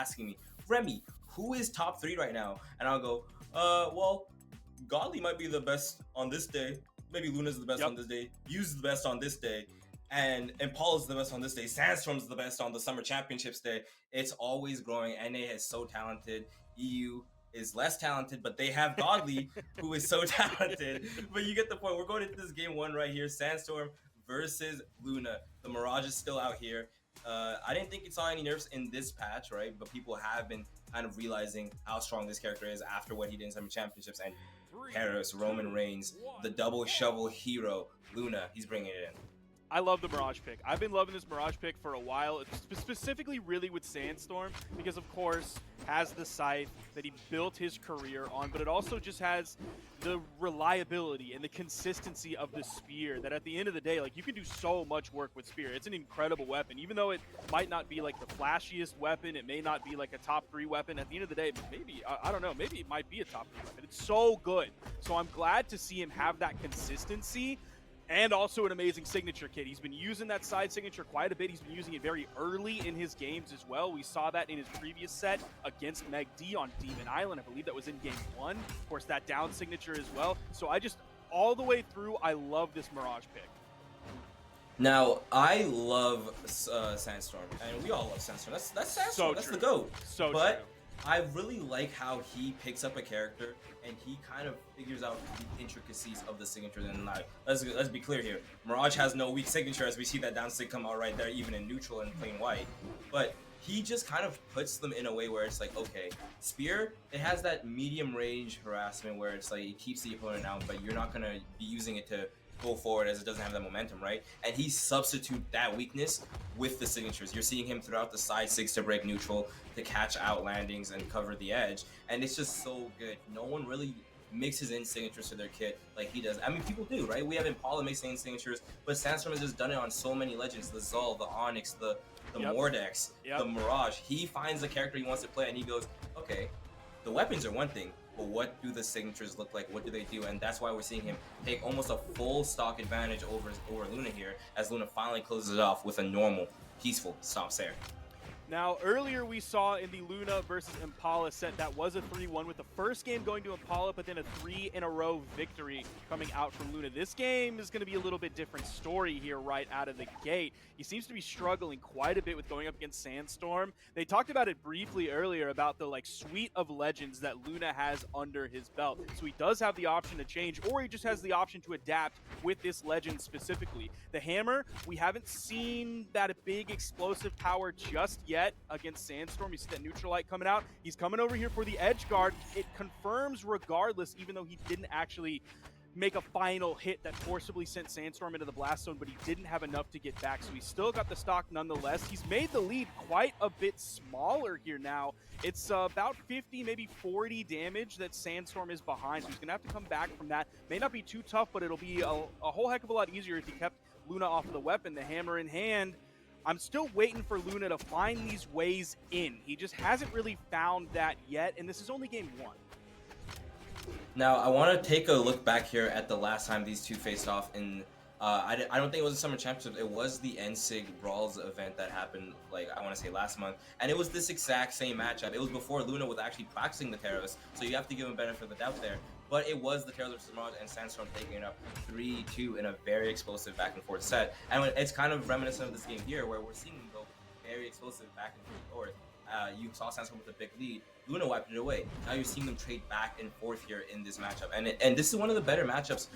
asking me, Remy, who is top 3 right now? And I'll go, well, Godly might be the best on this day. Maybe Luna's the best on this day. Yu's the best on this day. And Impala's the best on this day. Sandstorm's the best on the Summer Championships day. It's always growing. NA is so talented. EU is less talented, but they have Godly, who is so talented. But you get the point. We're going into this game 1 right here. Sandstorm versus Luna. The Mirage is still out here. I didn't think it saw any nerfs in this patch, right? But people have been kind of realizing how strong this character is after what he did in Summer Championships. And Paris, Roman Reigns, the double shovel hero, Luna, he's bringing it in. I love the Mirage pick. I've been loving this Mirage pick for a while, specifically really with Sandstorm, because of course has the scythe that he built his career on, but it also just has the reliability and the consistency of the spear that at the end of the day, like, you can do so much work with spear. It's an incredible weapon. Even though it might not be like the flashiest weapon, it may not be like a top 3 weapon, at the end of the day, maybe, I don't know, maybe it might be a top 3 weapon. It's so good. So I'm glad to see him have that consistency. And also an amazing signature kit. He's been using that side signature quite a bit. He's been using it very early in his games as well. We saw that in his previous set against Meg D on Demon Island. I believe that was in game 1. Of course, that down signature as well. So I just, all the way through, I love this Mirage pick. Now, I love Sandstorm, and we all love Sandstorm. That's Sandstorm. So that's true. The GOAT. So but true. I really like how he picks up a character and he kind of figures out the intricacies of the signature. And let's be clear here. Mirage has no weak signature, as we see that down sig come out right there, even in neutral and plain white. But he just kind of puts them in a way where it's like, okay, Spear, it has that medium range harassment where it's like it keeps the opponent out, but you're not going to be using it to go forward as it doesn't have that momentum, right? And he substitute that weakness with the signatures. You're seeing him throughout the side six to break neutral, to catch out landings and cover the edge. And it's just so good. No one really mixes in signatures to their kit like he does. I mean, people do, right? We have Impala mixing in signatures, but Sandstorm has just done it on so many legends. The Zul, the Onyx, the Mordex, the Mirage. He finds the character he wants to play and he goes, okay, the weapons are one thing, but what do the signatures look like? What do they do? And that's why we're seeing him take almost a full stock advantage over Luna here, as Luna finally closes it off with a normal, peaceful stomp Sair. Now, earlier we saw in the Luna versus Impala set that was a 3-1 with the first game going to Impala, but then a 3-in-a-row victory coming out from Luna. This game is going to be a little bit different story here right out of the gate. He seems to be struggling quite a bit with going up against Sandstorm. They talked about it briefly earlier about the suite of legends that Luna has under his belt. So he does have the option to change, or he just has the option to adapt with this legend specifically. The Hammer, we haven't seen that big explosive power just yet against Sandstorm. You see that neutral light coming out. He's coming over here for the edge guard. It confirms regardless, even though he didn't actually make a final hit that forcibly sent Sandstorm into the blast zone, but he didn't have enough to get back, so he still got the stock nonetheless. He's made the lead quite a bit smaller here now. It's about 50, maybe 40 damage that Sandstorm is behind, so he's going to have to come back from that. May not be too tough, but it'll be a whole heck of a lot easier if he kept Luna off of the weapon, the hammer in hand. I'm still waiting for Luna to find these ways in. He just hasn't really found that yet, and this is only game 1. Now, I want to take a look back here at the last time these two faced off in, I don't think it was the Summer Championship, it was the NSIG Brawls event that happened, I want to say last month, and it was this exact same matchup. It was before Luna was actually practicing the Terrorists, so you have to give him benefit of the doubt there. But it was the Terrorists versus Mirage and Sandstorm taking it up 3-2 in a very explosive back and forth set. And it's kind of reminiscent of this game here, where we're seeing them go very explosive back and forth. You saw Sandstorm with a big lead. Luna wiped it away. Now you're seeing them trade back and forth here in this matchup. And this is one of the better matchups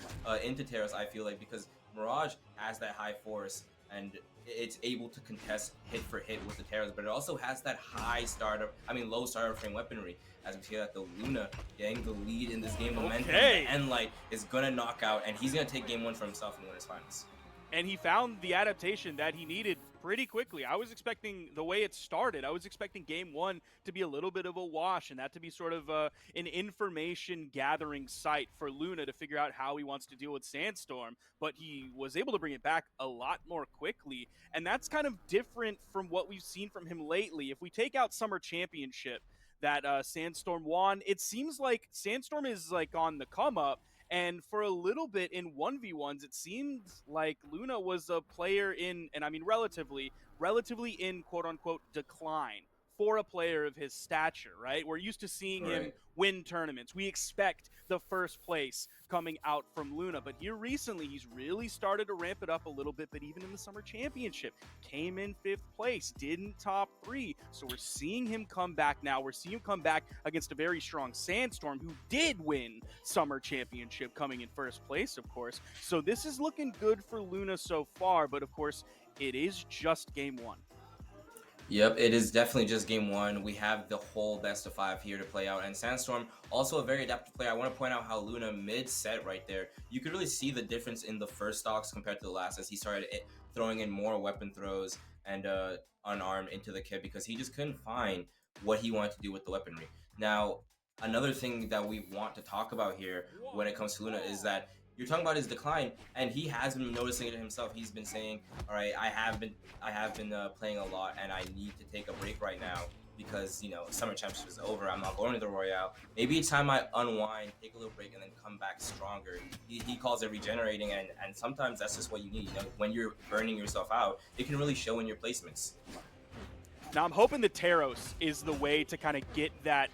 into Terrace, I feel like, because Mirage has that high force and it's able to contest hit for hit with the Terrace, but it also has that low starter frame weaponry. As we see that the Luna getting the lead in this game, momentum, and Light is gonna knock out, and he's gonna take game 1 for himself and win his finals. And he found the adaptation that he needed pretty quickly. I was expecting, the way it started, I was expecting game 1 to be a little bit of a wash and that to be sort of an information gathering site for Luna to figure out how he wants to deal with Sandstorm. But he was able to bring it back a lot more quickly. And that's kind of different from what we've seen from him lately. If we take out Summer Championship that Sandstorm won, it seems like Sandstorm is on the come up. And for a little bit in 1v1s, it seemed like Luna was a player in, and I mean relatively in quote-unquote decline for a player of his stature, right? We're used to seeing him Right. win tournaments. We expect the first place coming out from Luna, but here recently he's really started to ramp it up a little bit. But even in the summer championship, came in 5th place, didn't top 3. So we're seeing him come back now. We're seeing him come back against a very strong Sandstorm, who did win summer championship, coming in 1st place, of course. So this is looking good for Luna so far, but of course it is just game 1. Yep, it is definitely just game 1. We have the whole best of 5 here to play out, and Sandstorm also a very adaptive player. I want to point out how Luna mid-set right there, you could really see the difference in the first stocks compared to the last, as he started throwing in more weapon throws and unarmed into the kit, because he just couldn't find what he wanted to do with the weaponry. Now, another thing that we want to talk about here when it comes to Luna is that you're talking about his decline, and he has been noticing it himself. He's been saying, "All right, I have been playing a lot, and I need to take a break right now because summer championship is over. I'm not going to the Royale. Maybe it's time I unwind, take a little break, and then come back stronger." He calls it regenerating, and sometimes that's just what you need. When you're burning yourself out, it can really show in your placements. Now I'm hoping the Taros is the way to kind of get that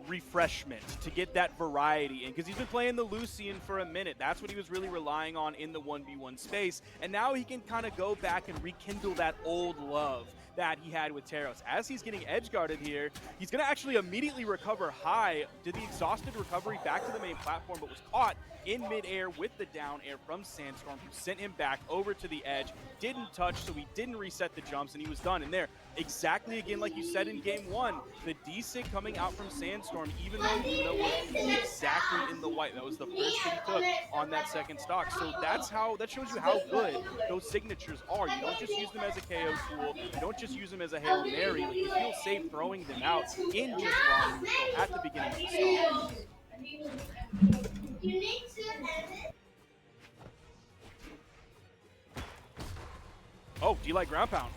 refreshment, to get that variety in, because he's been playing the Lucian for a minute. That's what he was really relying on in the 1v1 space, and now he can kind of go back and rekindle that old love that he had with Taros. As he's getting edge guarded here, he's going to actually immediately recover high, did the exhausted recovery back to the main platform, but was caught in midair with the down air from Sandstorm, who sent him back over to the edge. Didn't touch, so he didn't reset the jumps, and he was done. And there, exactly again like you said in game 1, the desync coming out from Sandstorm, even though Luna was exactly in the white. That was the first that he took on that second stock. So that shows you how good those signatures are. You don't just use them as a KO tool. You don't just use them as a Hail Mary. Like, you feel safe throwing them out in just raw neutral at the beginning of the stock. Oh, D-Light ground pound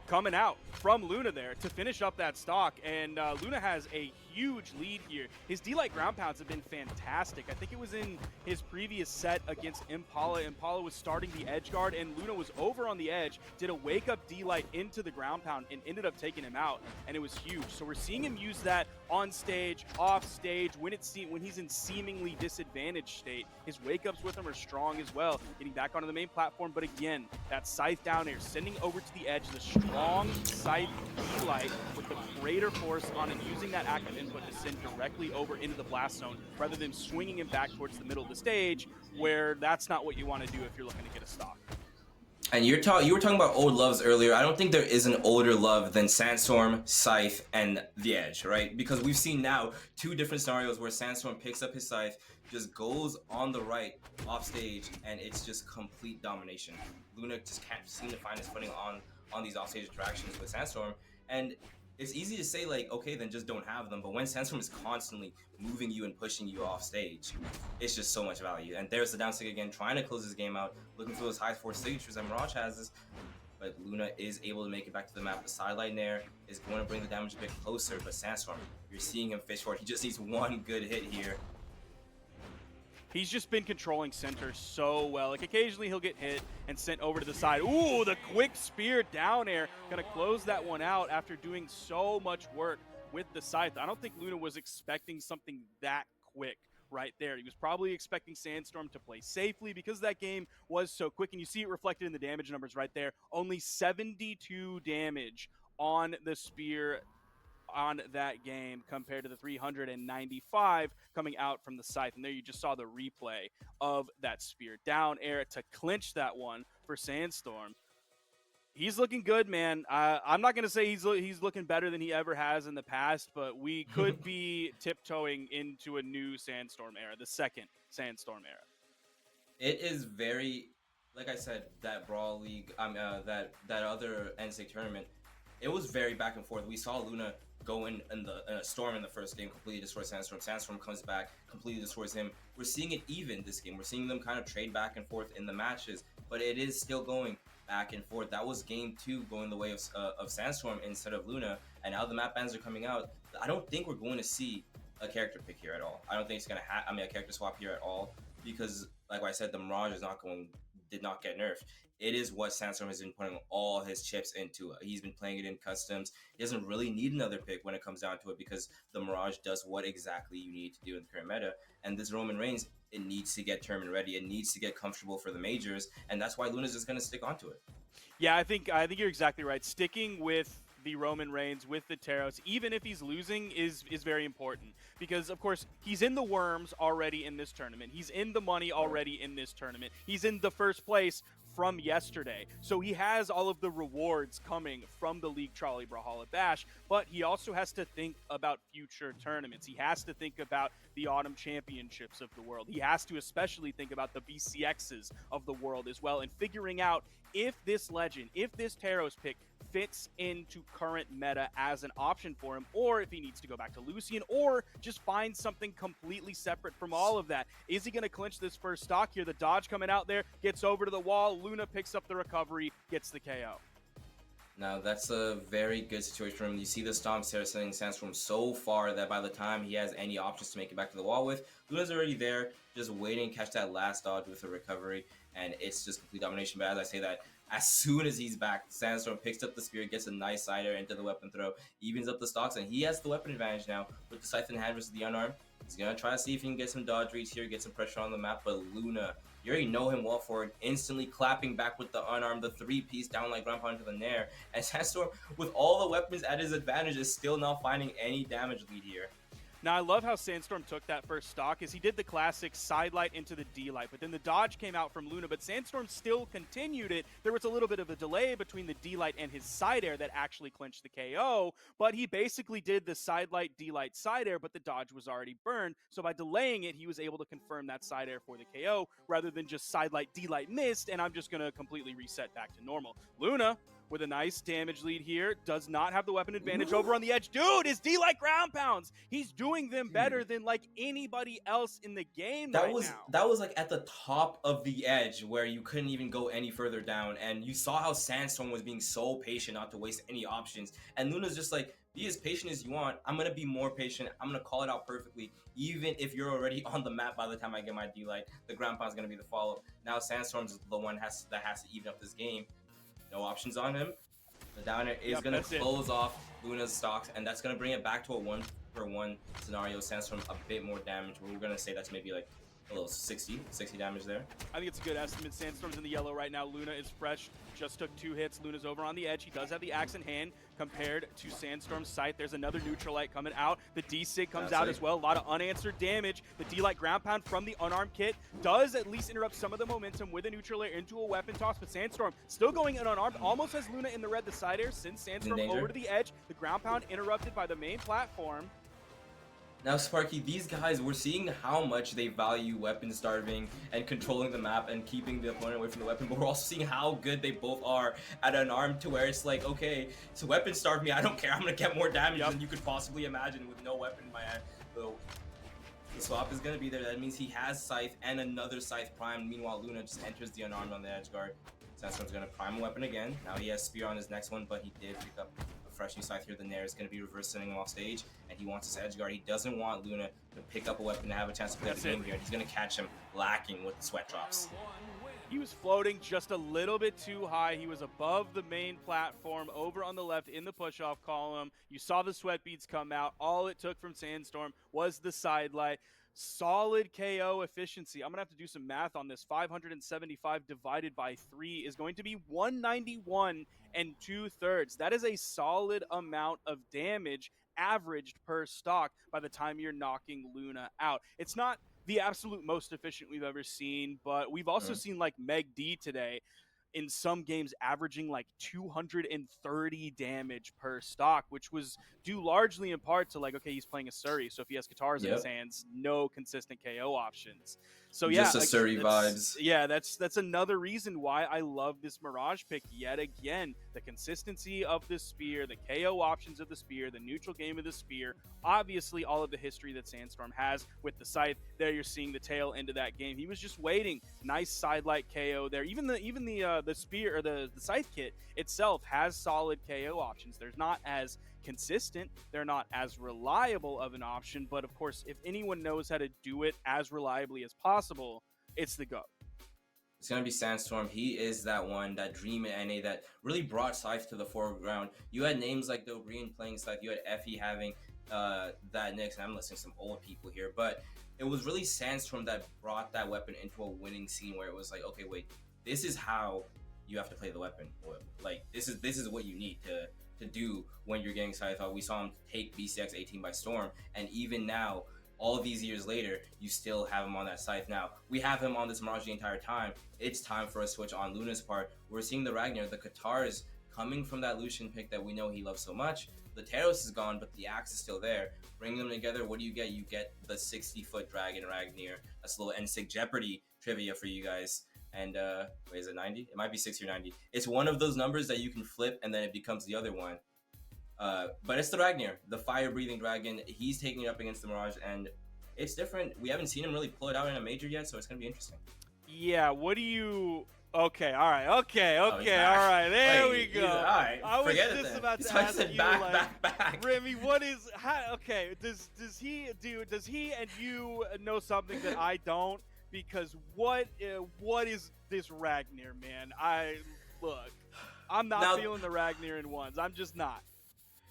coming out from Luna there to finish up that stock, and Luna has a huge lead here. His D-Light ground pounds have been fantastic. I think it was in his previous set against Impala. Impala was starting the edge guard, and Luna was over on the edge, did a wake-up D-Light into the ground pound, and ended up taking him out, and it was huge. So we're seeing him use that on stage, off stage, when he's in seemingly disadvantaged state. His wake-ups with him are strong as well, getting back onto the main platform, but again, that scythe down air, sending over to the edge, the strong scythe D-Light with the greater force on it, using that active input to send directly over into the blast zone, rather than swinging him back towards the middle of the stage, where that's not what you want to do if you're looking to get a stock. And you were talking about old loves earlier. I don't think there is an older love than Sandstorm, Scythe, and the Edge, right? Because we've seen now 2 different scenarios where Sandstorm picks up his Scythe, just goes on the right off stage, and it's just complete domination. Luna just can't seem to find his footing on these offstage interactions with Sandstorm, and it's easy to say, like, okay, then just don't have them. But when Sandstorm is constantly moving you and pushing you off stage, it's just so much value. And there's the down stick again, trying to close this game out, looking for those high force signatures that Mirage has. This, but Luna is able to make it back to the map. The sideline there is going to bring the damage a bit closer. But Sandstorm, you're seeing him fish for it. He just needs one good hit here. He's just been controlling center so well. Like, occasionally he'll get hit and sent over to the side. Ooh, the quick spear down air. Gonna close that one out after doing so much work with the scythe. I don't think Luna was expecting something that quick right there. He was probably expecting Sandstorm to play safely because that game was so quick, and you see it reflected in the damage numbers right there. Only 72 damage on the spear on that game compared to the 395 coming out from the scythe. And there you just saw the replay of that spear down air to clinch that one for Sandstorm. He's looking good, man. I'm not going to say he's looking better than he ever has in the past, but we could be tiptoeing into a new Sandstorm era, the second Sandstorm era. It is very, like I said, that Brawl League, that other NCAA tournament, it was very back and forth. We saw Luna go in a storm in the first game, completely destroy Sandstorm. Sandstorm comes back, completely destroys him. We're seeing it even this game. We're seeing them kind of trade back and forth in the matches, but it is still going back and forth. That was game 2 going the way of Sandstorm instead of Luna, and now the map bans are coming out. I don't think we're going to see a character pick here at all. I don't think it's going to a character swap here at all, because like I said, the Mirage is not going did not get nerfed. It is what Sandstorm has been putting all his chips into. He's been playing it in customs. He doesn't really need another pick when it comes down to it because the Mirage does what exactly you need to do in the current meta. And this Roman Reigns, it needs to get tournament ready. It needs to get comfortable for the majors, and that's why Luna's just going to stick onto it. Yeah, I think you're exactly right. Sticking with the Roman Reigns, with the Taros, even if he's losing, is very important. Because, of course, he's in the worms already in this tournament. He's in the money already in this tournament. He's in the first place from yesterday. So he has all of the rewards coming from the League Trolley Brawlhalla Bash, but he also has to think about future tournaments. He has to think about the Autumn Championships of the world. He has to especially think about the BCXs of the world as well, and figuring out if this legend, if this Taros pick fits into current meta as an option for him, or if he needs to go back to Lucian, or just find something completely separate from all of that. Is he going to clinch this first stock here? The dodge coming out there, gets over to the wall, Luna picks up the recovery, gets the KO. Now, that's a very good situation for him. You see the Stomps here sending Sandstorm so far that by the time he has any options to make it back to the wall with, Luna's already there, just waiting to catch that last dodge with a recovery, and it's just complete domination. But as I say that, as soon as he's back, Sandstorm picks up the spear, gets a nice sider into the weapon throw, evens up the stocks, and he has the weapon advantage now with the Scythe in hand versus the unarmed. He's going to try to see if he can get some dodge reads here, get some pressure on the map, but Luna, you already know him well for it, instantly clapping back with the unarmed, the three-piece down like grandpa into the nair, and Sandstorm, with all the weapons at his advantage, is still not finding any damage lead here. Now, I love how Sandstorm took that first stock, as he did the classic sidelight into the D-light, but then the dodge came out from Luna, but Sandstorm still continued it. There was a little bit of a delay between the D-light and his side air that actually clinched the KO, but he basically did the sidelight, D-light, side air, but the dodge was already burned, so by delaying it, he was able to confirm that side air for the KO, rather than just sidelight, D-light missed, and I'm just going to completely reset back to normal. Luna, with a nice damage lead here, does not have the weapon advantage over on the edge. Dude, his D-like ground pounds, he's doing them better than like anybody else in the game That right was now. that was like at the top of the edge where you couldn't even go any further down, and you saw how Sandstorm was being so patient not to waste any options, and Luna's just like, be as patient as you want. I'm gonna be more patient. I'm gonna call it out perfectly, even if you're already on the map by the time I get my D-light. The ground pound's gonna be the follow. Now Sandstorm's the one that has to even up this game. No options on him. The downer is going to close off Luna's stocks, and that's going to bring it back to a 1-for-1 scenario. Sandstorm a bit more damage. We're going to say that's maybe like a little 60 damage there. I think it's a good estimate. Sandstorm's in the yellow right now. Luna is fresh. Just took 2 hits. Luna's over on the edge. He does have the axe in hand compared to Sandstorm's sight. There's another Neutralite coming out. The D-Sig comes out as well. A lot of unanswered damage. The D-Light ground pound from the unarmed kit does at least interrupt some of the momentum with a Neutralite into a weapon toss, but Sandstorm still going in unarmed. Almost has Luna in the red. The side air sends Sandstorm over to the edge. The ground pound interrupted by the main platform. Now, Sparky, these guys, we're seeing how much they value weapon starving and controlling the map and keeping the opponent away from the weapon, but we're also seeing how good they both are at an arm to where it's like, okay, so weapon starve me, I don't care, I'm going to get more damage than you could possibly imagine with no weapon in my hand. So the swap is going to be there. That means he has Scythe and another Scythe Prime. Meanwhile, Luna just enters the unarmed on the edge guard. Sandstorm's going to prime a weapon again. Now he has Spear on his next one, but he did pick up fresh new Scythe here. The Nair is going to be reverse sending him off stage, and he wants his edge guard. He doesn't want Luna to pick up a weapon to have a chance to play the game here. He's going to catch him lacking with the sweat drops. He was floating just a little bit too high. He was above the main platform over on the left in the push-off column. You saw the sweat beads come out. All it took from Sandstorm was the sidelight. Solid KO efficiency. I'm going to have to do some math on this. 575 divided by 3 is going to be 191 and 2/3. That is a solid amount of damage averaged per stock by the time you're knocking Luna out. It's not the absolute most efficient we've ever seen, but we've also seen like Meg D today in some games averaging like 230 damage per stock, which was due largely in part to like, okay, he's playing a Surrey, so if he has guitars in his hands, no consistent KO options. So yeah, just a Surrey vibes. Yeah, that's another reason why I love this Mirage pick yet again. The consistency of the spear, the KO options of the spear, the neutral game of the spear, obviously all of the history that Sandstorm has with the Scythe. There you're seeing the tail end of that game. He was just waiting. Nice sidelight KO there. Even the spear or the Scythe kit itself has solid KO options. They're not as consistent, they're not as reliable of an option, but of course, if anyone knows how to do it as reliably as possible, it's the GOAT. It's gonna be Sandstorm. He is that one, that dream in NA that really brought Scythe to the foreground. You had names like Green playing Scythe. You had Effie having that Nyx. And I'm listening to some old people here, but it was really Sandstorm that brought that weapon into a winning scene where it was like, okay, wait, this is how you have to play the weapon. Like this is what you need to do when you're getting Scythe. We saw him take BCX 18 by storm, and even now, all these years later, you still have him on that Scythe. Now, we have him on this Mirage the entire time. It's time for a switch on Luna's part. We're seeing the Ragnar, the Katars coming from that Lucian pick that we know he loves so much. The Teros is gone, but the Axe is still there. Bring them together, what do you get? You get the 60-foot Dragon Ragnar. That's a little NSYNC Jeopardy trivia for you guys. And wait, is it 90? It might be 60 or 90. It's one of those numbers that you can flip and then it becomes the other one. But it's the Ragnar, the fire-breathing dragon. He's taking it up against the Mirage, and it's different. We haven't seen him really pull it out in a major yet, so it's going to be interesting. Yeah, what do you... Okay, all right, okay, all right, there we go. All right, I was forget just it about to so ask you, back. Remy, what is... okay, does he and you know something that I don't? Because what is this Ragnar, man? Look, I'm not feeling the Ragnar in ones. I'm just not.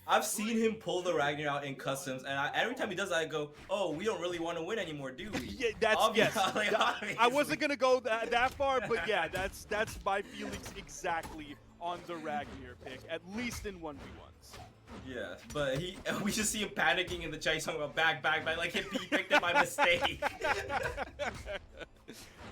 I've seen him pull the Ragnar out in customs, and every time he does that, I go, "Oh, we don't really want to win anymore, do we?" Yeah, yes. I wasn't gonna go that far, but yeah, that's my feelings exactly on the Ragnar pick, at least in 1v1s. Yeah, but we just see him panicking in the chat. He's talking about back, like he picked it by mistake.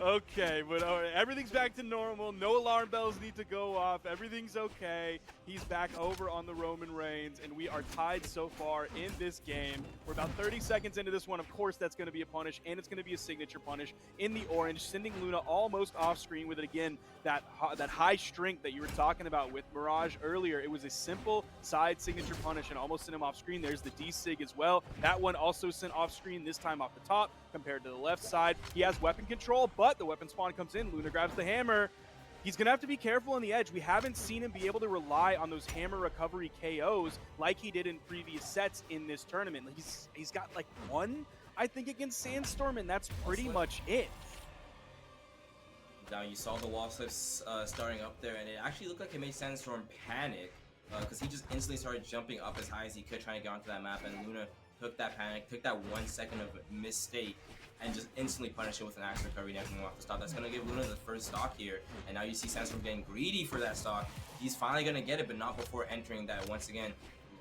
Okay, but everything's back to normal. No alarm bells need to go off. Everything's okay. He's back over on the Roman Reigns, and we are tied so far in this game. We're about 30 seconds into this one. Of course, that's going to be a punish, and it's going to be a signature punish in the orange, sending Luna almost off screen with it again. That high strength that you were talking about with Mirage earlier, it was a simple side signature punish and almost sent him off screen. There's the D-Sig as well. That one also sent off screen, this time off the top compared to the left side. He has weapon control, but the weapon spawn comes in. Luna grabs the hammer. He's going to have to be careful on the edge. We haven't seen him be able to rely on those hammer recovery KOs like he did in previous sets in this tournament. He's got like one, I think, against Sandstorm, and that's pretty much it. Now you saw the wall slips starting up there, and it actually looked like it made Sandstorm panic because he just instantly started jumping up as high as he could trying to get onto that map, and Luna took that panic, took that 1 second of mistake, and just instantly punished it with an axe recovery next off the stop. That's going to give Luna the first stock here, and now you see Sandstorm getting greedy for that stock. He's finally going to get it, but not before entering that, once again,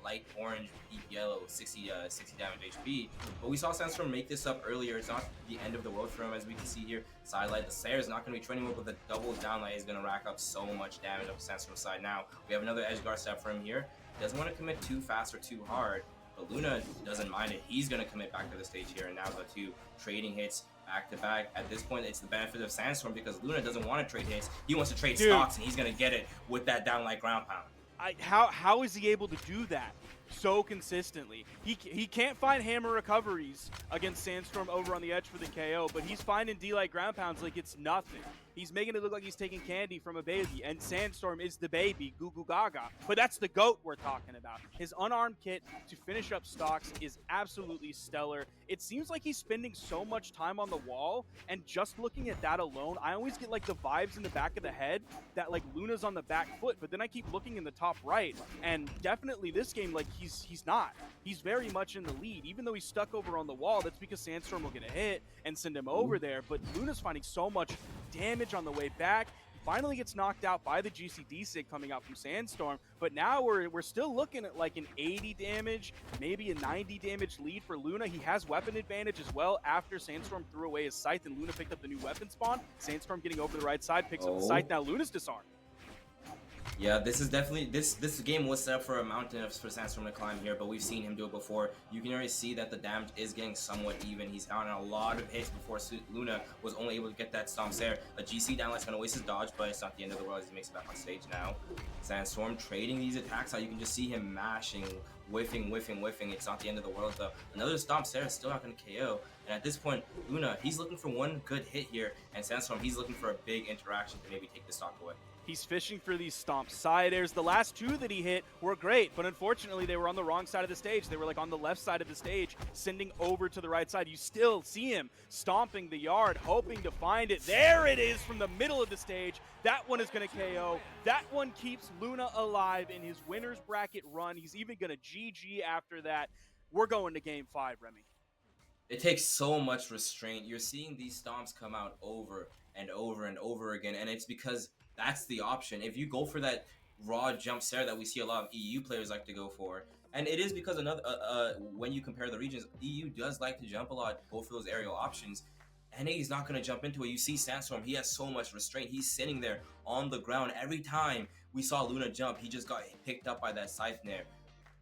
light orange, deep yellow, 60 damage HP. But we saw Sandstorm make this up earlier. It's not the end of the world for him, as we can see here. Sidelight, the Slayer is not going to be training with, but the double downlight is going to rack up so much damage up Sandstorm's side. Now, we have another edge guard step for him here. Doesn't want to commit too fast or too hard, but Luna doesn't mind it. He's going to commit back to the stage here, and now the two trading hits back to back. At this point, it's the benefit of Sandstorm because Luna doesn't want to trade hits. He wants to trade stocks, and he's going to get it with that downlight ground pound. How is he able to do that so consistently? He can't find hammer recoveries against Sandstorm over on the edge for the KO, but he's finding D-Light ground pounds like it's nothing. He's making it look like he's taking candy from a baby, and Sandstorm is the baby, goo goo gaga. But that's the GOAT we're talking about. His unarmed kit to finish up stocks is absolutely stellar. It seems like he's spending so much time on the wall, and just looking at that alone, I always get like the vibes in the back of the head that like Luna's on the back foot, but then I keep looking in the top right, and definitely this game, like he's not. He's very much in the lead. Even though he's stuck over on the wall, that's because Sandstorm will get a hit and send him over there, but Luna's finding so much damage on the way back. He finally gets knocked out by the GCD sig coming out from Sandstorm, but now we're still looking at like an 80 damage, maybe a 90 damage lead for Luna. He has weapon advantage as well after Sandstorm threw away his scythe and Luna picked up the new weapon spawn. Sandstorm getting over the right side, picks up the scythe. Now Luna's disarmed. Yeah, this is definitely, this game was set up for a mountain for Sandstorm to climb here, but we've seen him do it before. You can already see that the damage is getting somewhat even. He's on a lot of hits before Luna was only able to get that Stomp there. A GC downlight's going to waste his dodge, but it's not the end of the world as he makes it back on stage now. Sandstorm trading these attacks out. You can just see him mashing, whiffing. It's not the end of the world though. Another Stomp there is still not going to KO. And at this point, Luna, he's looking for one good hit here, and Sandstorm, he's looking for a big interaction to maybe take the stock away. He's fishing for these stomp side airs. The last two that he hit were great, but unfortunately they were on the wrong side of the stage. They were like on the left side of the stage, sending over to the right side. You still see him stomping the yard, hoping to find it. There it is from the middle of the stage. That one is going to KO. That one keeps Luna alive in his winner's bracket run. He's even going to GG after that. We're going to game 5, Remy. It takes so much restraint. You're seeing these stomps come out over and over and over again, and it's because that's the option. If you go for that raw jump stare that we see a lot of EU players like to go for, and it is because when you compare the regions, EU does like to jump a lot, go for those aerial options. NA is not going to jump into it. You see Sandstorm, he has so much restraint. He's sitting there on the ground. Every time we saw Luna jump, he just got picked up by that scythe nair.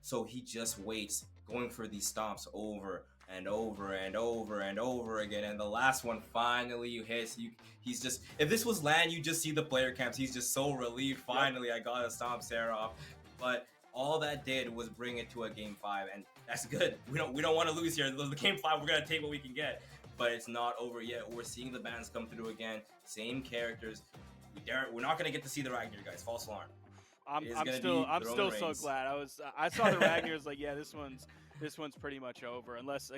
So he just waits, going for these stomps over and over and over and over again, and the last one finally you hit. He's just, if this was LAN, you just see the player camps. He's just so relieved. Finally, I got a stomp Sarah off. But all that did was bring it to a game 5, and that's good. We don't want to lose here. The game 5, we're gonna take what we can get, but it's not over yet. We're seeing the bans come through again. Same characters. We're not gonna get to see the Ragnar, guys. False alarm. I'm still so glad. I saw the Ragnar's like, yeah, this one's pretty much over, unless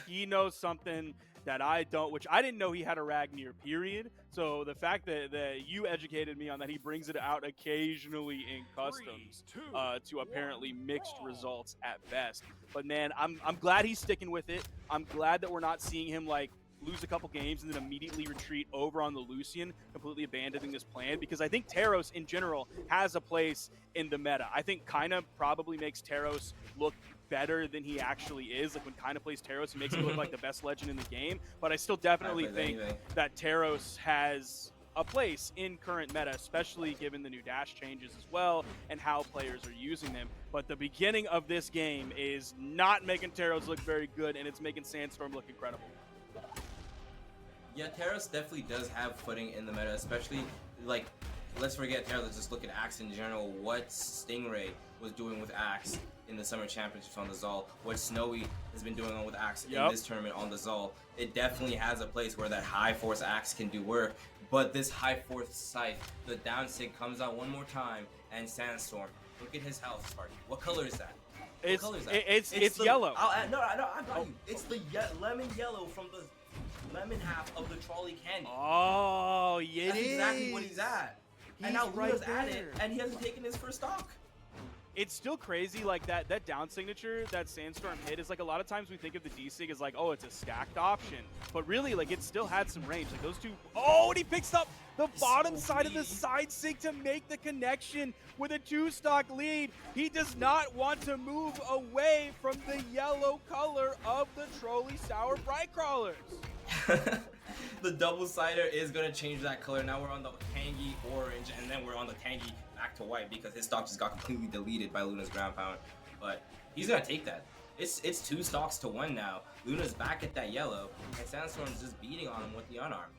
he knows something that I don't, which I didn't know he had a Ragnar, period. So the fact that you educated me on that, he brings it out occasionally in customs to apparently mixed results at best. But man, I'm glad he's sticking with it. I'm glad that we're not seeing him like lose a couple games and then immediately retreat over on the Lucian, completely abandoning this plan, because I think Taros in general has a place in the meta. I think Kaina probably makes Taros look better than he actually is. Like when Kaina plays Taros, he makes him look like the best legend in the game, but I still definitely think that Taros has a place in current meta, especially given the new dash changes as well and how players are using them. But the beginning of this game is not making Taros look very good, and it's making Sandstorm look incredible. Yeah, Taros definitely does have footing in the meta, especially, like, let's forget Taros, let's just look at Axe in general. What Stingray was doing with Axe in the Summer Championships on the Zal, what Snowy has been doing with Axe in this tournament on the Zal. It definitely has a place where that high force Axe can do work, but this high force scythe, the down sig comes out one more time, and Sandstorm, look at his health, Sparky. What color is that? What color is that? It's yellow. No, I got you. It's the lemon yellow from the lemon half of the trolley candy. Oh, yeah, that's exactly what he's at. And now Luna's at it, and he hasn't taken his first stock. It's still crazy, like that down signature that Sandstorm hit is like, a lot of times we think of the D-Sig as like, oh, it's a stacked option. But really, like, it still had some range. Like those two, oh, and he picks up the bottom side of the side sig to make the connection with a 2-stock lead. He does not want to move away from the yellow color of the Trolley Sour Bright Crawlers. The double-sider is going to change that color. Now we're on the tangy orange, and then we're on the tangy back to white because his stock just got completely deleted by Luna's ground pound. But he's going to take that. It's 2 stocks to 1 now. Luna's back at that yellow, and Sandstorm's just beating on him with the unarmed.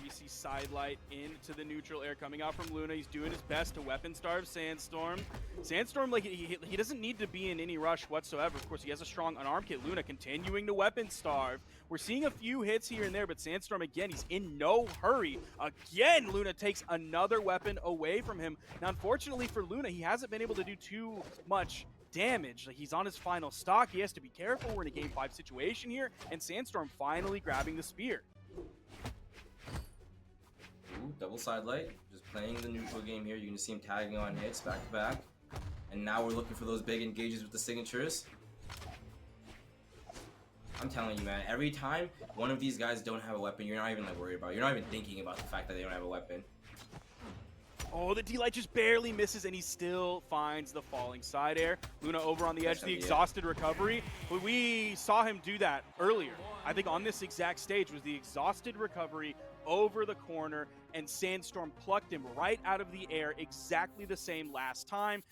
GC sidelight into the neutral air coming out from Luna. He's doing his best to weapon starve Sandstorm. Sandstorm, like, he doesn't need to be in any rush whatsoever. Of course, he has a strong unarmed kit. Luna continuing to weapon starve. We're seeing a few hits here and there, but Sandstorm, again, he's in no hurry. Again, Luna takes another weapon away from him. Now, unfortunately for Luna, he hasn't been able to do too much damage. Like, he's on his final stock. He has to be careful. We're in a game 5 situation here, and Sandstorm finally grabbing the spear. Ooh, double sidelight, just playing the neutral game here. You can see him tagging on hits back to back. And now we're looking for those big engages with the signatures. I'm telling you, man, every time one of these guys don't have a weapon, you're not even like worried about it. You're not even thinking about the fact that they don't have a weapon. Oh, the D-Light just barely misses, and he still finds the falling side air. Luna over on the edge, the exhausted recovery. We saw him do that earlier. I think on this exact stage was the exhausted recovery over the corner, and Sandstorm plucked him right out of the air, exactly the same last time.